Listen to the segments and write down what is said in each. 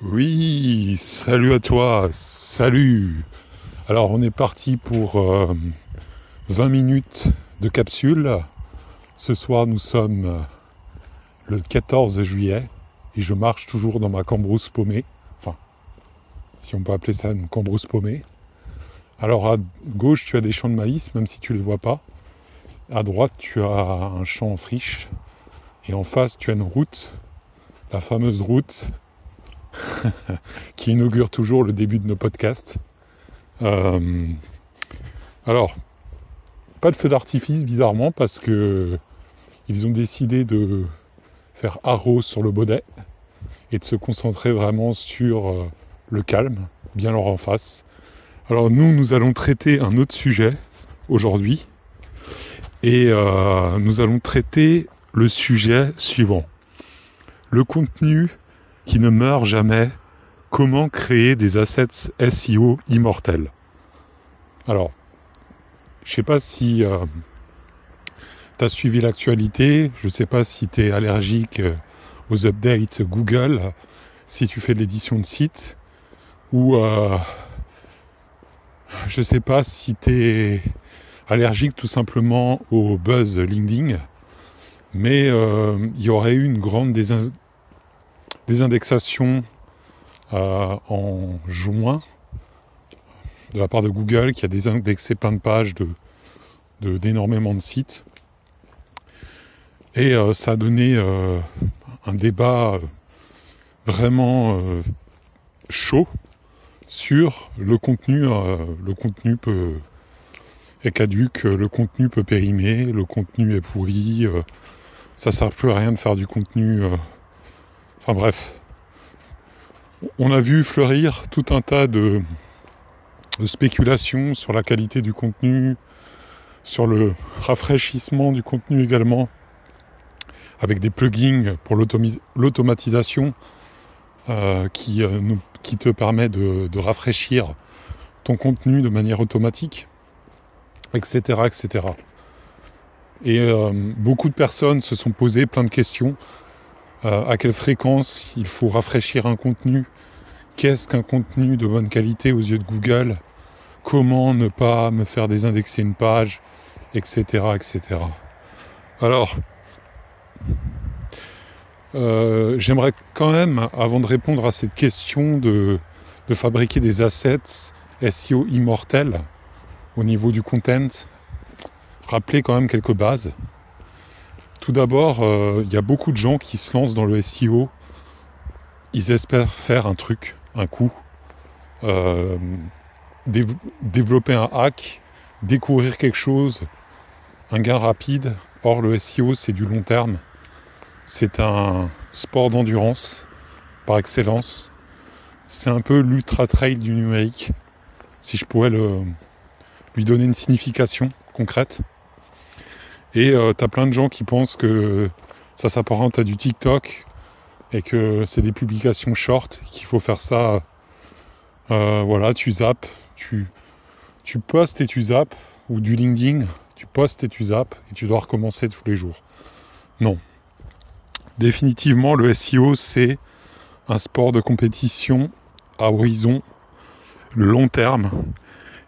Oui, salut à toi, salut. Alors on est parti pour 20 minutes de capsule. Ce soir nous sommes le 14 juillet et je marche toujours dans ma cambrousse paumée. Enfin, si on peut appeler ça une cambrousse paumée. Alors à gauche tu as des champs de maïs, même si tu ne les vois pas. À droite tu as un champ en friche. Et en face tu as une route, la fameuse route qui inaugure toujours le début de nos podcasts. Alors, pas de feu d'artifice bizarrement parce que ils ont décidé de faire haro sur le Baudet et de se concentrer vraiment sur le calme, bien leur en face. Alors nous allons traiter un autre sujet aujourd'hui et nous allons traiter le sujet suivant. Le contenu qui ne meurt jamais, comment créer des assets SEO immortels. Alors, je ne sais pas si tu as suivi l'actualité, je ne sais pas si tu es allergique aux updates Google, si tu fais de l'édition de site, ou je ne sais pas si tu es allergique tout simplement au buzz LinkedIn, mais il y aurait eu une grande désindexation en juin de la part de Google qui a désindexé plein de pages d'énormément de sites et ça a donné un débat vraiment chaud sur le contenu. Le contenu est caduc, le contenu peut périmer, le contenu est pourri, ça sert plus à rien de faire du contenu. Enfin bref, on a vu fleurir tout un tas de spéculations sur la qualité du contenu, sur le rafraîchissement du contenu également, avec des plugins pour l'automatisation qui te permet de rafraîchir ton contenu de manière automatique, etc. etc. Et beaucoup de personnes se sont posées plein de questions. À quelle fréquence il faut rafraîchir un contenu, qu'est-ce qu'un contenu de bonne qualité aux yeux de Google, comment ne pas me faire désindexer une page, etc. etc. Alors, j'aimerais quand même, avant de répondre à cette question de fabriquer des assets SEO immortels au niveau du content, rappeler quand même quelques bases. Tout d'abord, y a beaucoup de gens qui se lancent dans le SEO. Ils espèrent faire un truc, un coup, développer un hack, découvrir quelque chose, un gain rapide. Or, le SEO, c'est du long terme. C'est un sport d'endurance par excellence. C'est un peu l'ultra trail du numérique, si je pourrais lui donner une signification concrète. Et t'as plein de gens qui pensent que ça s'apparente à du TikTok et que c'est des publications short, qu'il faut faire ça, voilà, tu zappes, tu postes et tu zappes, ou du LinkedIn, tu postes et tu zappes, et tu dois recommencer tous les jours. Non. Définitivement, le SEO, c'est un sport de compétition à horizon long terme,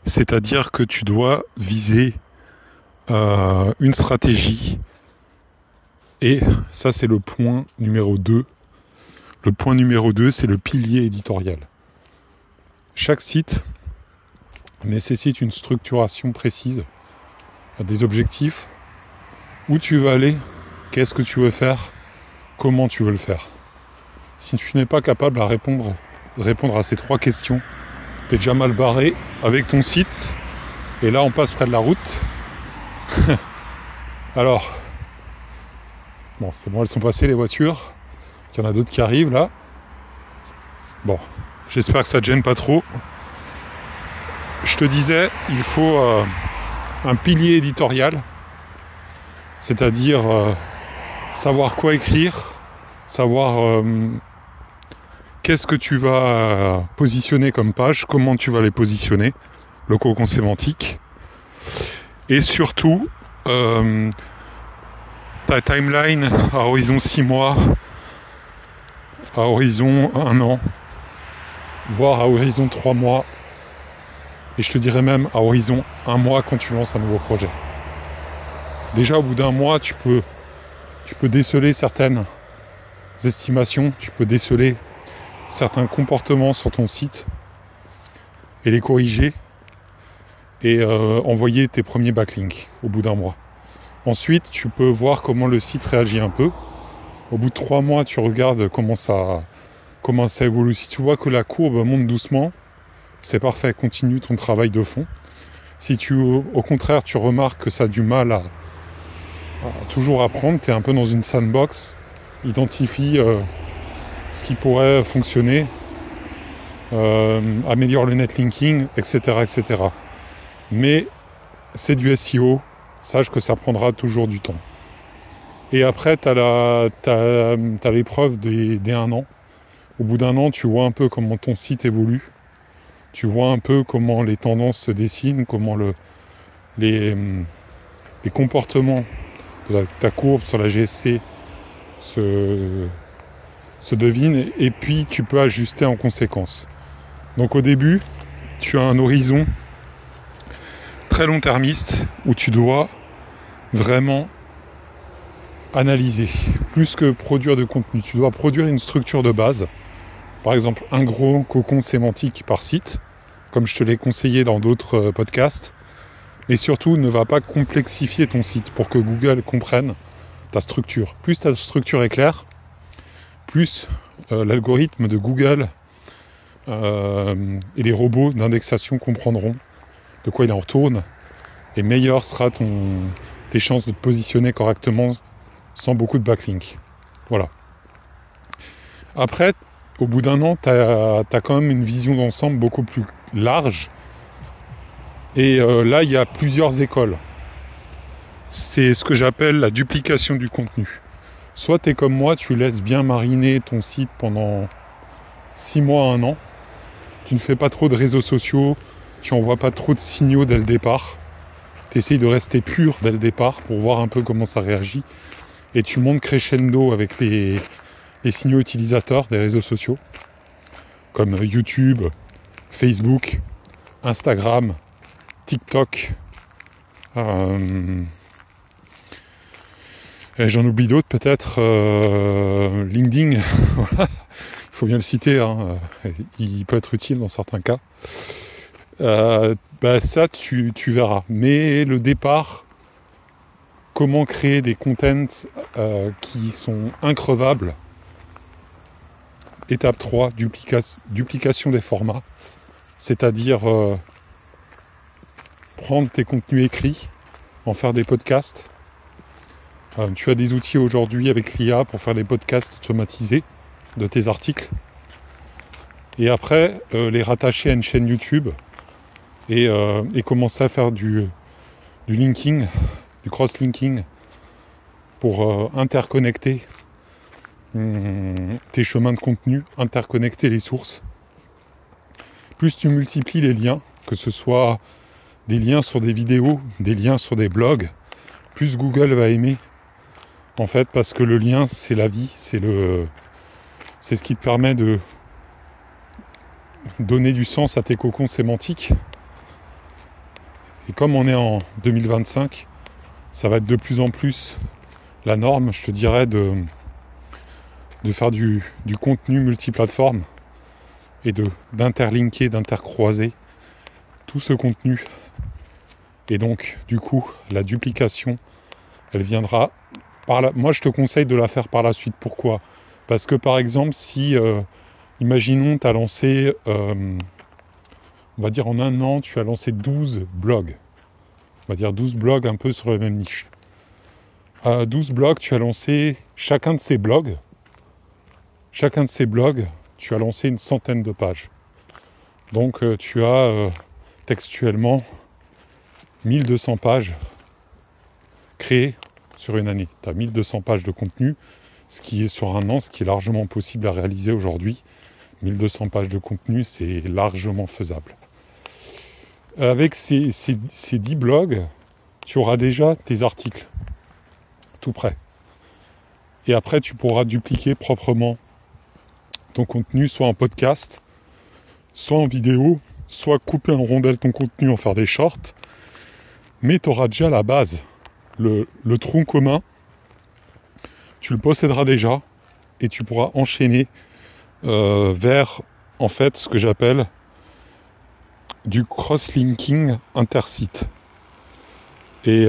c'est-à-dire que tu dois viser une stratégie, et ça c'est le point numéro 2. Le point numéro 2, c'est le pilier éditorial. Chaque site nécessite une structuration précise, des objectifs, où tu veux aller, qu'est-ce que tu veux faire, comment tu veux le faire. Si tu n'es pas capable de répondre à ces 3 questions, tu es déjà mal barré avec ton site, et là on passe près de la route. Alors, bon, c'est bon, elles sont passées les voitures. Il y en a d'autres qui arrivent là. Bon, j'espère que ça te gêne pas trop. Je te disais, il faut un pilier éditorial, c'est-à-dire savoir quoi écrire, savoir qu'est-ce que tu vas positionner comme page, comment tu vas les positionner, le cocon sémantique. Et surtout, ta timeline à horizon 6 mois, à horizon 1 an, voire à horizon 3 mois, et je te dirais même à horizon 1 mois quand tu lances un nouveau projet. Déjà au bout d'un mois, tu peux déceler certaines estimations, tu peux déceler certains comportements sur ton site et les corriger et envoyer tes premiers backlinks au bout d'un mois. Ensuite, tu peux voir comment le site réagit un peu. Au bout de 3 mois, tu regardes comment ça évolue. Si tu vois que la courbe monte doucement, c'est parfait, continue ton travail de fond. Si au contraire, tu remarques que ça a du mal à toujours apprendre, tu es un peu dans une sandbox, identifie ce qui pourrait fonctionner, améliore le netlinking, etc., etc. Mais c'est du SEO, sache que ça prendra toujours du temps. Et après, tu as l'épreuve des 1 an. Au bout d'1 an, tu vois un peu comment ton site évolue. Tu vois un peu comment les tendances se dessinent, comment les comportements de ta courbe sur la GSC se devinent. Et puis, tu peux ajuster en conséquence. Donc au début, tu as un horizon très long-termiste où tu dois vraiment analyser. Plus que produire de contenu, tu dois produire une structure de base. Par exemple, un gros cocon sémantique par site, comme je te l'ai conseillé dans d'autres podcasts. Et surtout, ne va pas complexifier ton site pour que Google comprenne ta structure. Plus ta structure est claire, plus l'algorithme de Google et les robots d'indexation comprendront de quoi il en retourne, et meilleur sera tes chances de te positionner correctement sans beaucoup de backlinks. Voilà. Après, au bout d'1 an, tu as quand même une vision d'ensemble beaucoup plus large. Et là, il y a plusieurs écoles. C'est ce que j'appelle la duplication du contenu. Soit tu es comme moi, tu laisses bien mariner ton site pendant 6 mois, 1 an. Tu ne fais pas trop de réseaux sociaux, tu n'envoies pas trop de signaux dès le départ. Tu essayes de rester pur dès le départ pour voir un peu comment ça réagit. Et tu montes crescendo avec les signaux utilisateurs des réseaux sociaux, comme YouTube, Facebook, Instagram, TikTok. Et j'en oublie d'autres peut-être. LinkedIn, voilà. Il faut bien le citer, hein. Il peut être utile dans certains cas. Ça, tu verras. Mais le départ, comment créer des contents qui sont increvables. Étape 3, duplication des formats. C'est-à-dire prendre tes contenus écrits, en faire des podcasts. Tu as des outils aujourd'hui avec l'IA pour faire des podcasts automatisés de tes articles. Et après, les rattacher à une chaîne YouTube et commencer à faire du linking, du cross-linking pour interconnecter tes chemins de contenu, interconnecter les sources. Plus tu multiplies les liens, que ce soit des liens sur des vidéos, des liens sur des blogs, plus Google va aimer. En fait, parce que le lien, c'est la vie, c'est ce qui te permet de donner du sens à tes cocons sémantiques. Et comme on est en 2025, ça va être de plus en plus la norme, je te dirais, de faire du contenu multiplateforme et d'interlinker, d'intercroiser tout ce contenu. Et donc, du coup, la duplication, elle viendra moi, je te conseille de la faire par la suite. Pourquoi ? Parce que, par exemple, si, imaginons, tu as lancé, on va dire en 1 an, tu as lancé 12 blogs. On va dire 12 blogs un peu sur la même niche. 12 blogs, tu as lancé chacun de ces blogs, tu as lancé une centaine de pages. Donc, tu as textuellement 1200 pages créées sur une année. Tu as 1200 pages de contenu, ce qui est sur 1 an, ce qui est largement possible à réaliser aujourd'hui. 1200 pages de contenu, c'est largement faisable. Avec ces 10 blogs, tu auras déjà tes articles, tout prêt. Et après, tu pourras dupliquer proprement ton contenu, soit en podcast, soit en vidéo, soit couper en rondelles ton contenu, en faire des shorts, mais tu auras déjà la base. Le tronc commun, tu le posséderas déjà et tu pourras enchaîner vers en fait ce que j'appelle du cross-linking intersite. Et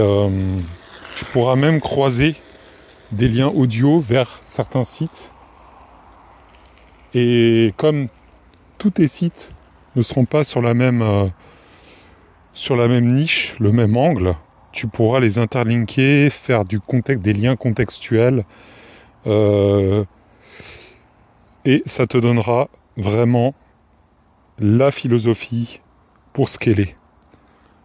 tu pourras même croiser des liens audio vers certains sites. Et comme tous tes sites ne seront pas sur la même niche, le même angle, tu pourras les interlinker, faire des liens contextuels, et ça te donnera vraiment la philosophie pour scaler.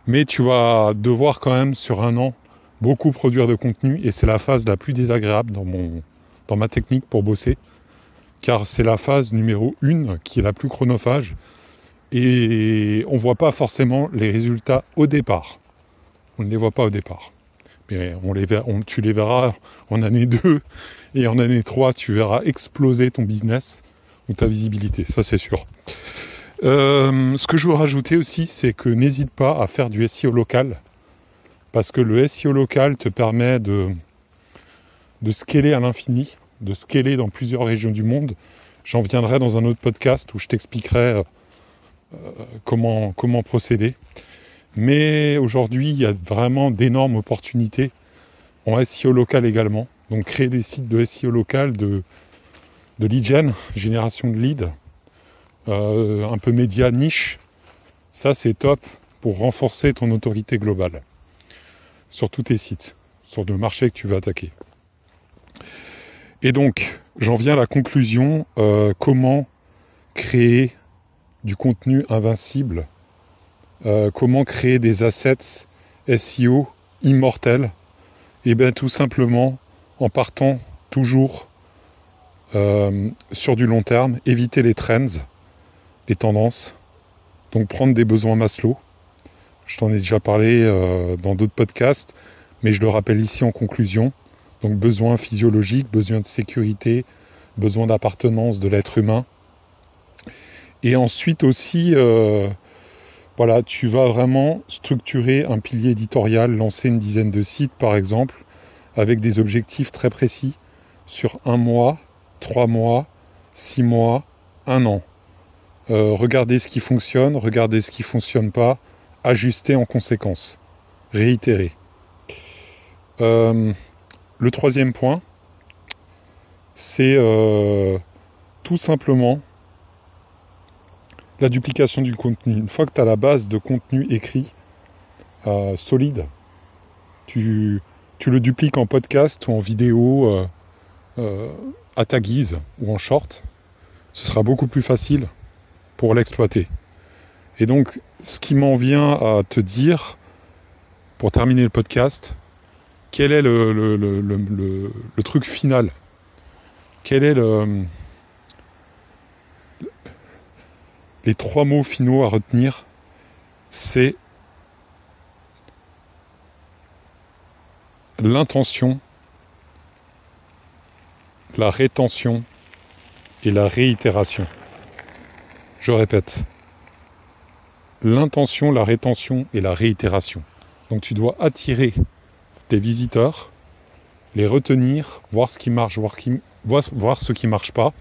Mais tu vas devoir quand même sur un an beaucoup produire de contenu, et c'est la phase la plus désagréable dans ma technique pour bosser, car c'est la phase numéro 1 qui est la plus chronophage, et on ne voit pas forcément les résultats au départ. On ne les voit pas au départ. Mais tu les verras en année 2 et en année 3, tu verras exploser ton business ou ta visibilité, ça c'est sûr. Ce que je veux rajouter aussi, c'est que n'hésite pas à faire du SEO local, parce que le SEO local te permet de scaler à l'infini, de scaler dans plusieurs régions du monde. J'en viendrai dans un autre podcast où je t'expliquerai comment procéder. Mais aujourd'hui, il y a vraiment d'énormes opportunités en SEO local également. Donc créer des sites de SEO local, de lead gen, génération de leads, un peu média niche, ça c'est top pour renforcer ton autorité globale sur tous tes sites, sur le marché que tu veux attaquer. Et donc, j'en viens à la conclusion, comment créer du contenu invincible, comment créer des assets SEO immortels. Et bien tout simplement en partant toujours sur du long terme, éviter les trends, les tendances, donc prendre des besoins Maslow. Je t'en ai déjà parlé dans d'autres podcasts, mais je le rappelle ici en conclusion. Donc besoin physiologique, besoin de sécurité, besoin d'appartenance de l'être humain. Et ensuite aussi, tu vas vraiment structurer un pilier éditorial, lancer une dizaine de sites par exemple, avec des objectifs très précis sur 1 mois, 3 mois, 6 mois, 1 an. Regardez ce qui fonctionne, regardez ce qui ne fonctionne pas, ajuster en conséquence, réitérer. Le troisième point, c'est tout simplement la duplication du contenu. Une fois que tu as la base de contenu écrit solide, tu le dupliques en podcast ou en vidéo à ta guise ou en short, ce sera beaucoup plus facile pour l'exploiter. Et donc, ce qui m'en vient à te dire, pour terminer le podcast, quel est le truc final ? Quel est les 3 mots finaux à retenir ? C'est l'intention, la rétention et la réitération. Je répète, l'intention, la rétention et la réitération. Donc tu dois attirer tes visiteurs, les retenir, voir ce qui marche, voir ce qui ne marche pas,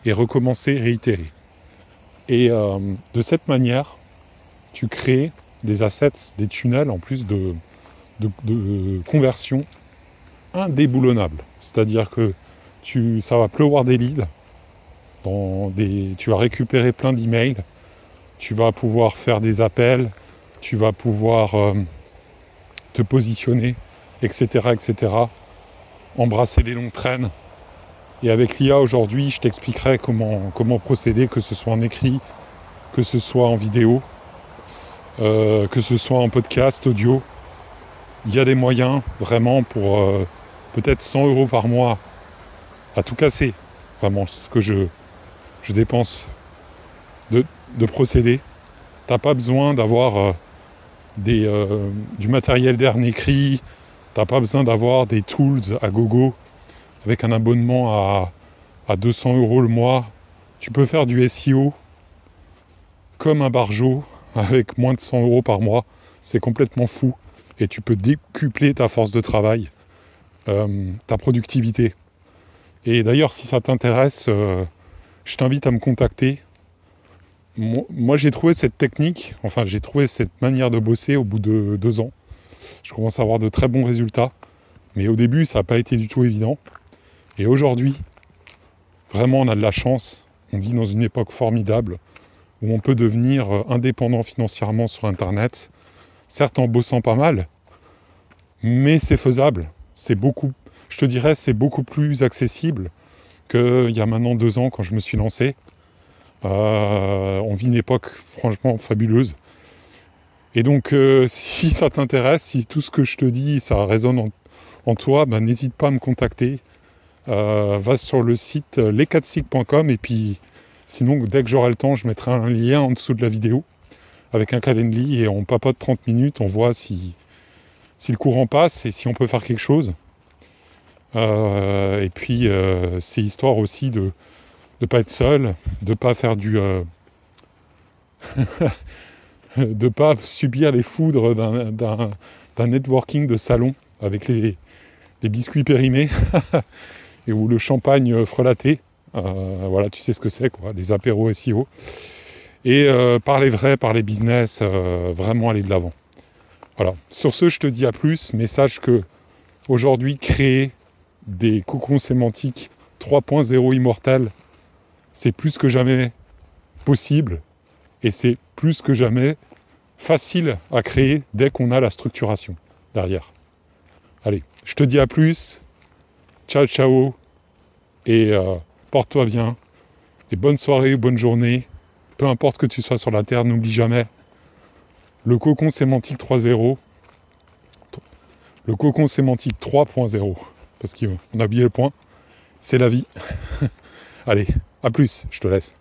et recommencer, réitérer. Et de cette manière, tu crées des assets, des tunnels en plus de conversion indéboulonnables. C'est-à-dire que ça va pleuvoir des leads, tu vas récupérer plein d'emails, tu vas pouvoir faire des appels, tu vas pouvoir te positionner, etc., etc., embrasser des longues traînes. Et avec l'IA aujourd'hui, je t'expliquerai comment procéder, que ce soit en écrit, que ce soit en vidéo, que ce soit en podcast, audio. Il y a des moyens vraiment pour peut-être 100 € par mois à tout casser. Vraiment, c'est ce que je dépense de procéder. T'as pas besoin d'avoir du matériel dernier cri, t'as pas besoin d'avoir des tools à gogo avec un abonnement à 200 € le mois. Tu peux faire du SEO comme un barjot avec moins de 100 € par mois. C'est complètement fou. Et tu peux décupler ta force de travail, ta productivité. Et d'ailleurs, si ça t'intéresse, je t'invite à me contacter. Moi, j'ai trouvé cette technique, enfin, j'ai trouvé cette manière de bosser au bout de 2 ans. Je commence à avoir de très bons résultats. Mais au début, ça n'a pas été du tout évident. Et aujourd'hui, vraiment, on a de la chance. On vit dans une époque formidable où on peut devenir indépendant financièrement sur Internet. Certes, en bossant pas mal, mais c'est faisable. Je te dirais, c'est beaucoup plus accessible qu'il y a maintenant 2 ans quand je me suis lancé. On vit une époque franchement fabuleuse. Et donc, si ça t'intéresse, si tout ce que je te dis, ça résonne en toi, ben, n'hésite pas à me contacter. Va sur le site lesquatsig.com et puis sinon, dès que j'aurai le temps, je mettrai un lien en dessous de la vidéo avec un Calendly et on papote 30 minutes, on voit si le courant passe et si on peut faire quelque chose. Et puis, c'est histoire aussi de ne pas être seul, de ne pas faire de pas subir les foudres d'un networking de salon avec les biscuits périmés et ou le champagne frelaté. Voilà, tu sais ce que c'est, quoi, les apéros SEO. Et parler vrai, parler business, vraiment aller de l'avant. Voilà. Sur ce, je te dis à plus, mais sache que aujourd'hui, créer des cocons sémantiques 3.0 immortels, c'est plus que jamais possible et c'est plus que jamais facile à créer dès qu'on a la structuration derrière. Allez, je te dis à plus, ciao ciao, et porte-toi bien, et bonne soirée, bonne journée, peu importe que tu sois sur la Terre, n'oublie jamais, le cocon sémantique 3.0, le cocon sémantique 3.0, parce qu'on a oublié le point, c'est la vie. Allez, à plus, je te laisse.